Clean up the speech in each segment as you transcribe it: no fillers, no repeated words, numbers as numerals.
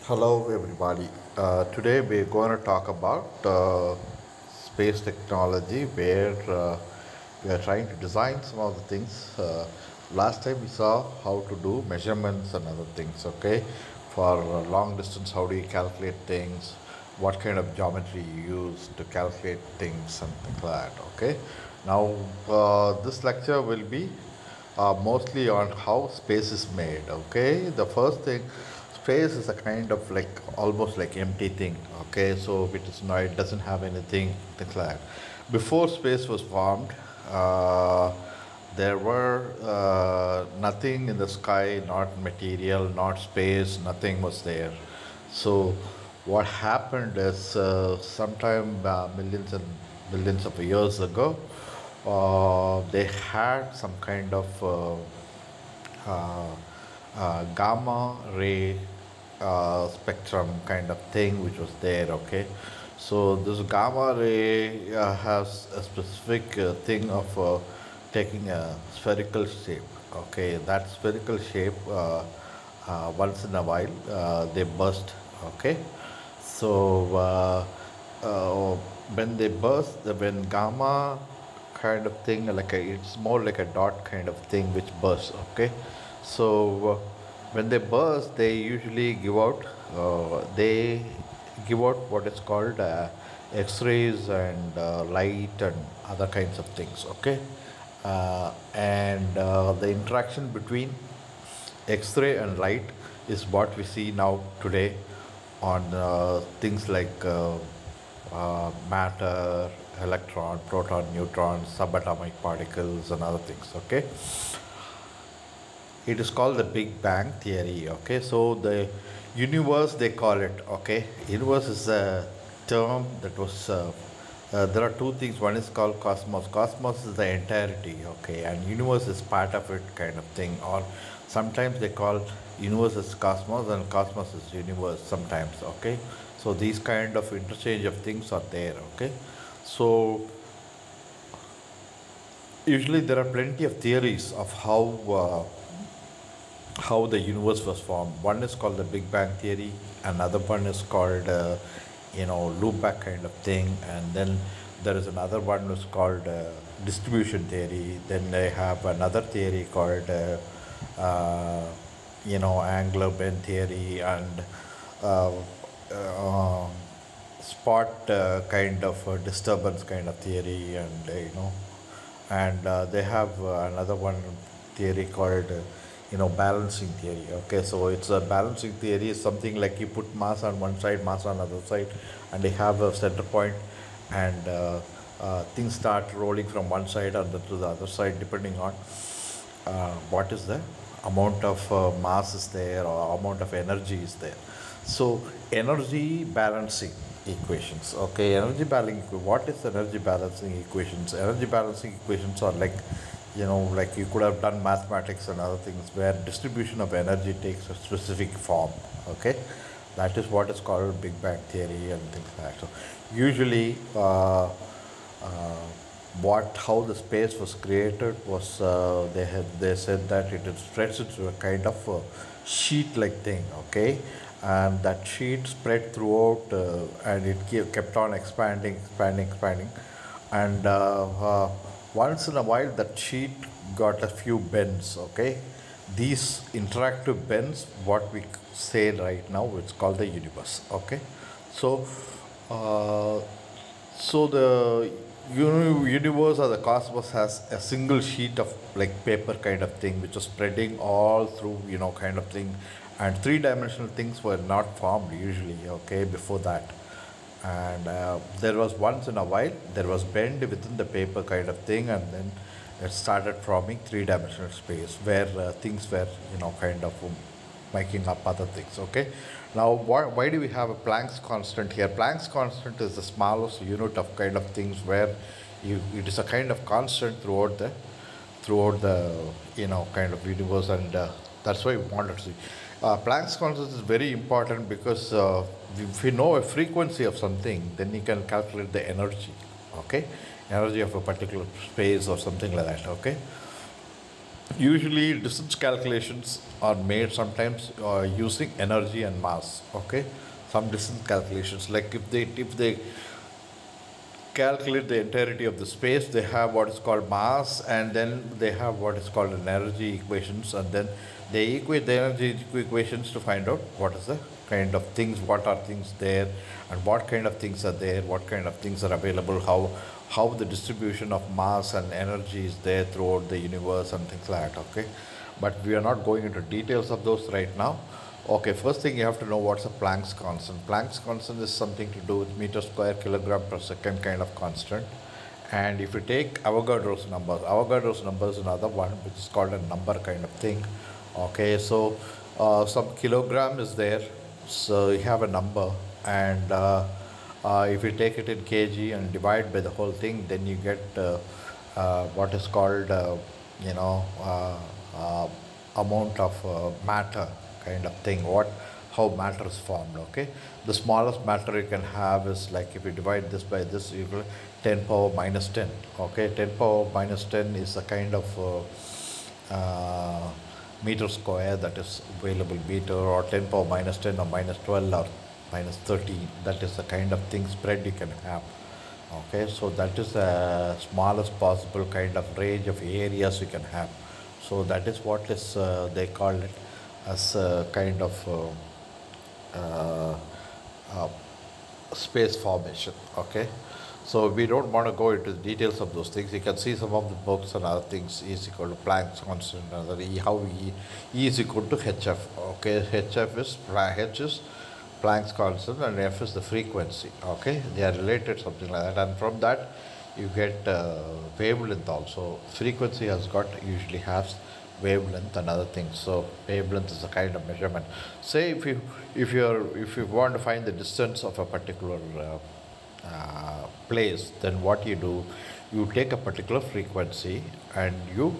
Hello, everybody. Today we're going to talk about space technology, where we are trying to design some of the things. Last time we saw how to do measurements and other things. Okay, for long distance, how do you calculate things? What kind of geometry you use to calculate things and things like that. Okay. Now, this lecture will be mostly on how space is made. Okay, the first thing, space is a kind of like almost like empty thing. Okay, so it is not, it doesn't have anything, things like that. Before space was formed, there were nothing in the sky, not material, not space, nothing was there. So what happened is sometime millions and billions of years ago, they had some kind of gamma ray spectrum kind of thing which was there. Okay, so this gamma ray has a specific thing of taking a spherical shape. Okay, that spherical shape once in a while they burst. Okay, so when they burst, when gamma kind of thing, like it's more like a dot kind of thing which bursts. Okay, so when they burst, they usually give out what is called X-rays and light and other kinds of things. Okay, and the interaction between X-ray and light is what we see now today on things like matter, electron, proton, neutron, subatomic particles, and other things. Okay, it is called the Big Bang theory. Okay, so the universe, they call it. Okay, universe is a term that was. There are two things. One is called cosmos. Cosmos is the entirety. Okay, and universe is part of it, kind of thing. Or sometimes they call universe as cosmos and cosmos is universe. Sometimes. Okay, so these kind of interchange of things are there. Okay, so usually there are plenty of theories of how the universe was formed. One is called the Big Bang theory, another one is called loop back kind of thing, and then there is another one which is called distribution theory. Then they have another theory called angular bend theory, and uh, uh, spot kind of disturbance kind of theory, and and they have another one theory called balancing theory. Okay, so it's a balancing theory is something like you put mass on one side, mass on other side, and they have a center point, and things start rolling from one side and to the other side depending on what is the amount of mass is there or amount of energy is there. So energy balancing equations. Okay, energy balancing. What is energy balancing equations? Energy balancing equations are like, like you could have done mathematics and other things where distribution of energy takes a specific form. Okay, that is what is called Big Bang theory and things like that. So usually what how the space was created was they said that it is stretched into a kind of sheet like thing. Okay, and that sheet spread throughout, and it kept on expanding, and once in a while that sheet got a few bends. Okay, these interactive bends, what we say right now, it's called the universe. Okay, so uh, so the universe or the cosmos has a single sheet of like paper kind of thing which was spreading all through, kind of thing, and three-dimensional things were not formed usually. Okay, before that, and there was once in a while there was bend within the paper kind of thing, and then it started forming three-dimensional space where things were, kind of making up other things. Okay, now why do we have a Planck's constant here? Planck's constant is the smallest unit of kind of things where it is a kind of constant throughout the kind of universe, and that's why we wanted to see. Planck's constant is very important because if we know a frequency of something, then you can calculate the energy. Okay, energy of a particular space or something like that. Okay, Usually distance calculations are made sometimes using energy and mass. Okay, some distance calculations, like if they calculate the entirety of the space, they have what is called mass, and then they have what is called an energy equations, and then they equate the energy equations to find out what is the kind of things, what are things there, and what kind of things are there, what kind of things are available, how the distribution of mass and energy is there throughout the universe and things like that. Okay, but we are not going into details of those right now. Okay, first thing you have to know what's a Planck's constant. Planck's constant is something to do with meter square kilogram per second kind of constant. And if you take Avogadro's number is another one which is called a number kind of thing. Okay, so some kilogram is there, so you have a number, and if you take it in kg and divide by the whole thing, then you get what is called you know uh, uh, amount of matter kind of thing, what how matter is formed. Okay, the smallest matter you can have is, like, if you divide this by this, you will 10 power minus 10. Okay, 10 power minus 10 is a kind of meter square that is available meter, or 10 power minus 10 or minus 12 or minus 13. That is the kind of thing spread you can have. Okay, so that is the smallest possible kind of range of areas you can have. So that is what is they call it as a kind of uh, uh, space formation. Okay, so we don't want to go into the details of those things. You can see some of the books and other things. E is equal to Planck's constant, and other how E is equal to hf. Okay, hf is h is Planck's constant and f is the frequency. Okay, they are related, something like that, and from that you get wavelength also. Frequency has got, usually has wavelength and other things. So wavelength is a kind of measurement. Say if you want to find the distance of a particular place, then what you do, you take a particular frequency and you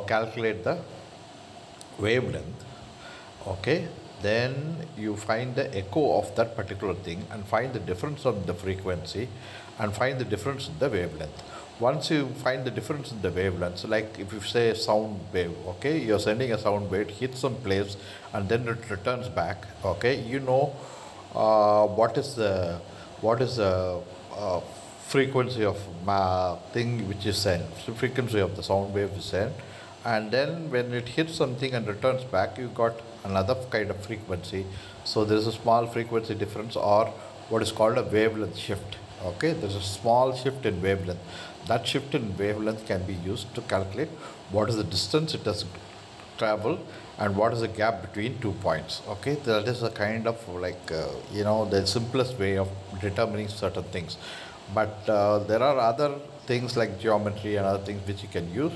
calculate the wavelength. Okay, then you find the echo of that particular thing and find the difference of the frequency and find the difference in the wavelength. Once you find the difference in the wavelength, so like if you say a sound wave, okay, you're sending a sound wave, it hits some place and then it returns back. Okay, you know what is the frequency of thing which is sent, so frequency of the sound wave is sent, and then when it hits something and returns back, you got another kind of frequency. So there is a small frequency difference, or what is called a wavelength shift. Okay, there's a small shift in wavelength. That shift in wavelength can be used to calculate what is the distance it has traveled and what is the gap between 2 points. Okay, that is a kind of like the simplest way of determining certain things. But there are other things like geometry and other things which you can use,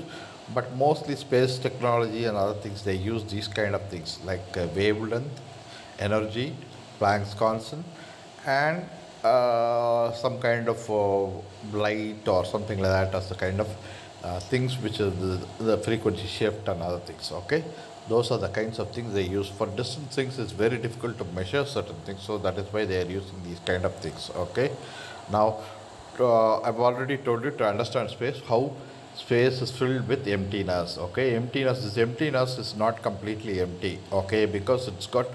but mostly space technology and other things, they use these kind of things like wavelength, energy, Planck's constant, and some kind of light or something like that as the kind of things which is the frequency shift and other things. Okay, those are the kinds of things they use. For distant things, it's very difficult to measure certain things, so that is why they are using these kind of things. Okay, now I've already told you, to understand space, how space is filled with emptiness. Okay, emptiness is not completely empty. Okay, because it's got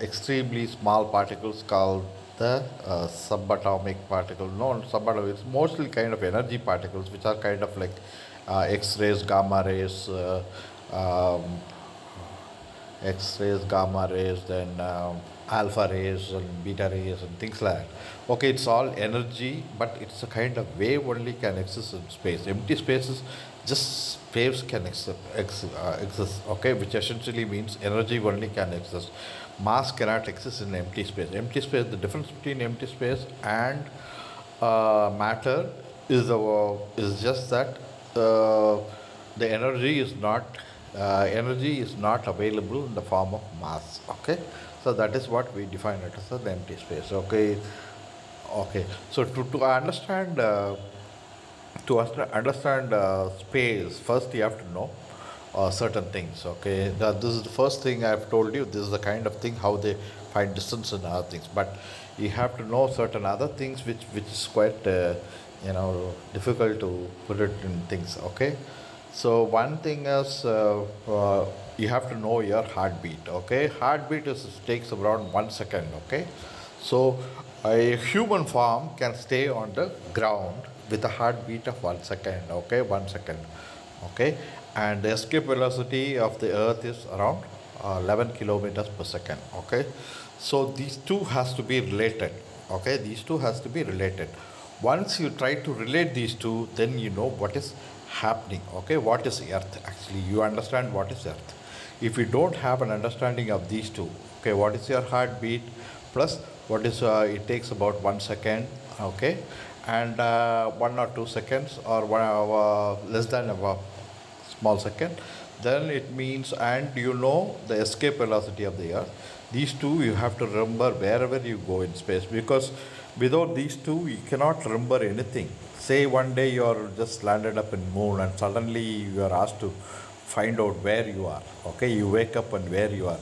extremely small particles called the subatomic particle. No, subatomic, it's mostly kind of energy particles which are kind of like X-rays, gamma rays, gamma rays, then alpha rays and beta rays and things like that. Okay, it's all energy, but it's a kind of wave only can exist in space. Empty spaces, just waves can exist. Okay, which essentially means energy only can exist. Mass cannot exist in empty space. Empty space, the difference between empty space and matter is just that the energy is not available in the form of mass. Okay, so that is what we define it as an empty space. Okay, so to understand space, first you have to know certain things. Okay, this is the first thing I've told you. This is the kind of thing how they find distance and other things. But you have to know certain other things which is quite difficult to put it in things. Okay, So one thing is you have to know your heartbeat. Okay, heartbeat is takes around 1 second. Okay, so a human form can stay on the ground with a heartbeat of 1 second. Okay, 1 second. Okay, and the escape velocity of the Earth is around 11 kilometers per second. Okay, so these two has to be related. Okay, these two has to be related. Once you try to relate these two, then you know what is happening. Okay, what is Earth actually? You understand what is Earth. If you don't have an understanding of these two, okay, what is your heartbeat plus what is it takes about 1 second, okay, and 1 or 2 seconds or less than a small second, then it means, and you know the escape velocity of the Earth. These two you have to remember wherever you go in space, because without these two you cannot remember anything. Say one day you are just landed up in moon and suddenly you are asked to find out where you are. Okay, you wake up and where you are.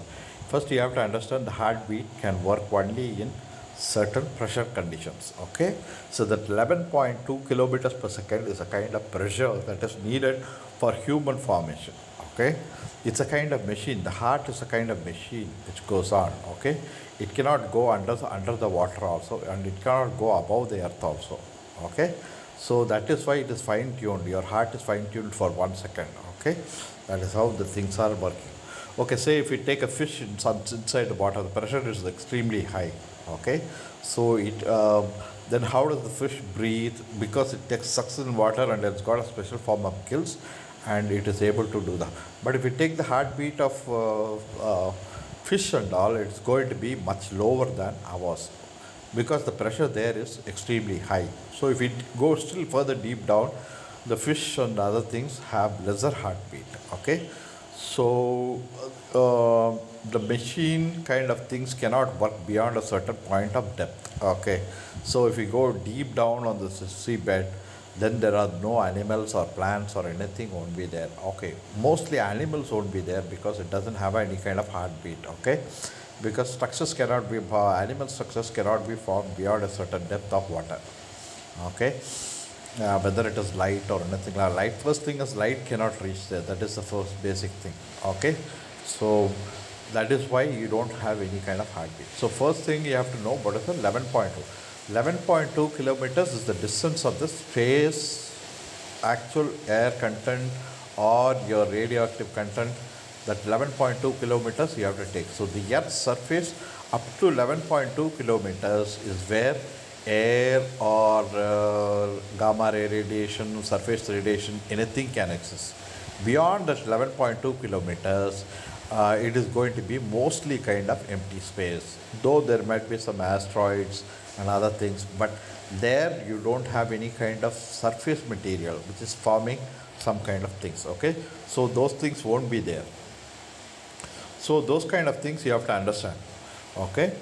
First you have to understand the heartbeat can work only in certain pressure conditions. Okay, so that 11.2 kilometers per second is a kind of pressure that is needed for human formation. Okay, it's a kind of machine. The heart is a kind of machine which goes on. Okay, it cannot go under the water also, and it cannot go above the earth also. Okay, so that is why it is fine tuned. Your heart is fine tuned for 1 second. Okay, that is how the things are working. Okay, say if you take a fish inside the water, the pressure is extremely high. Okay, so it then how does the fish breathe? Because it takes sucks in water and it's got a special form of gills, and it is able to do that. But if you take the heartbeat of fish and all, it's going to be much lower than ours, because the pressure there is extremely high. So if it goes still further deep down, the fish and other things have lesser heartbeat. Okay, so the machine kind of things cannot work beyond a certain point of depth. Okay, so if you go deep down on the seabed, then there are no animals or plants or anything won't be there. Okay, mostly animals won't be there because it doesn't have any kind of heartbeat. Okay, because structures cannot be animal structures cannot be formed beyond a certain depth of water. Okay, whether it is light or anything like light, first thing is light cannot reach there. That is the first basic thing. Okay, so that is why you don't have any kind of heartbeat. So first thing you have to know what is the 11.2. 11.2 kilometers is the distance of the space actual air content or your radioactive content. That 11.2 kilometers you have to take. So the Earth's surface up to 11.2 kilometers is where air or gamma ray radiation, surface radiation, anything can exist. Beyond that 11.2 kilometers, it is going to be mostly kind of empty space. Though there might be some asteroids and other things, but there you don't have any kind of surface material which is forming some kind of things. Okay, so those things won't be there. So those kind of things you have to understand. Okay,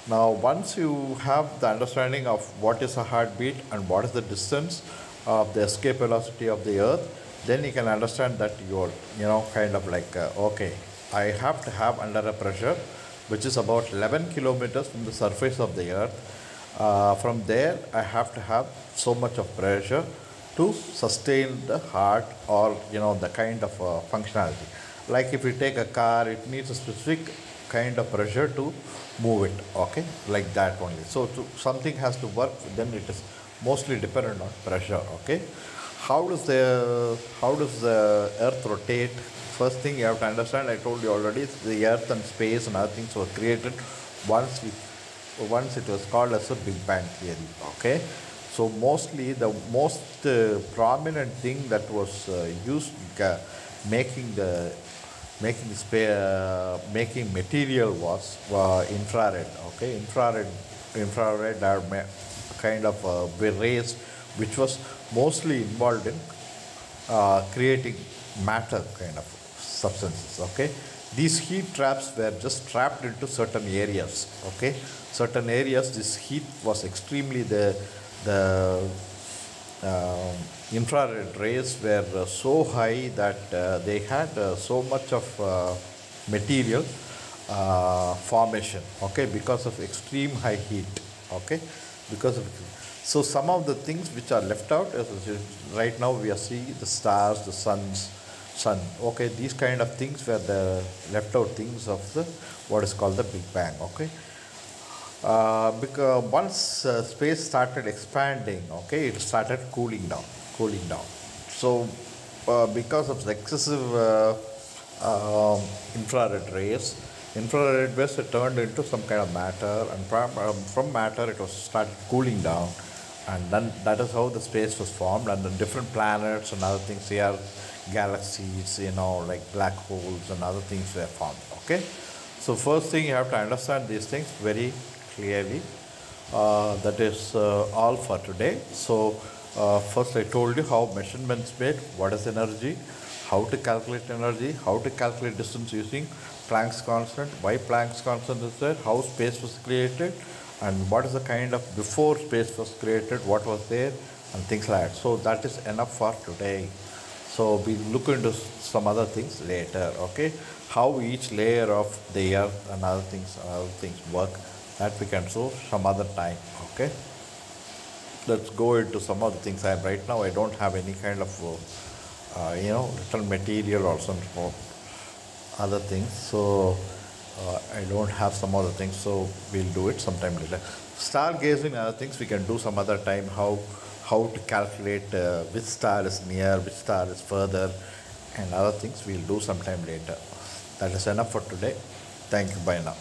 now once you have the understanding of what is a heartbeat and what is the distance of the escape velocity of the Earth, then you can understand that you're kind of like okay, I have to have under a pressure which is about 11 kilometers from the surface of the Earth. From there I have to have so much of pressure to sustain the heart or the kind of functionality. Like if you take a car, it needs a specific kind of pressure to move it. Okay, like that only. So something has to work, then it is mostly dependent on pressure. Okay, how does the earth rotate? First thing you have to understand, I told you already, the earth and space and other things were created once it was called as a Big Bang theory. Okay, so mostly the most prominent thing that was used making the making material was infrared. Okay, infrared are kind of rays which was mostly involved in creating matter kind of substances. Okay, these heat traps were just trapped into certain areas. Okay, certain areas this heat was extremely the infrared rays were so high that they had so much of material formation. Okay, because of extreme high heat. Okay, because of so some of the things which are left out, right now we are seeing the stars, the suns, sun. Okay, these kind of things were the left out things of the what is called the Big Bang. Okay, because once space started expanding, okay, it started cooling down. So, because of the excessive infrared rays, it turned into some kind of matter, and from matter it was started cooling down, and then that is how the space was formed, and the different planets and other things here, galaxies, like black holes and other things were formed. Okay, so first thing you have to understand these things very clearly. That is all for today. So first I told you how measurements made, what is energy, how to calculate energy, how to calculate distance using Planck's constant, why Planck's constant is there, how space was created, and what is the kind of before space was created, what was there, and things like that. So that is enough for today. So we'll look into some other things later. Okay, how each layer of the earth and other things work, that we can show some other time. Okay, let's go into some other things. Right now I don't have any kind of little material or some other things, so I don't have some other things, so we'll do it sometime later. Stargazing and other things we can do some other time. How to calculate which star is near, which star is further, and other things we'll do sometime later. That is enough for today. Thank you. Bye now.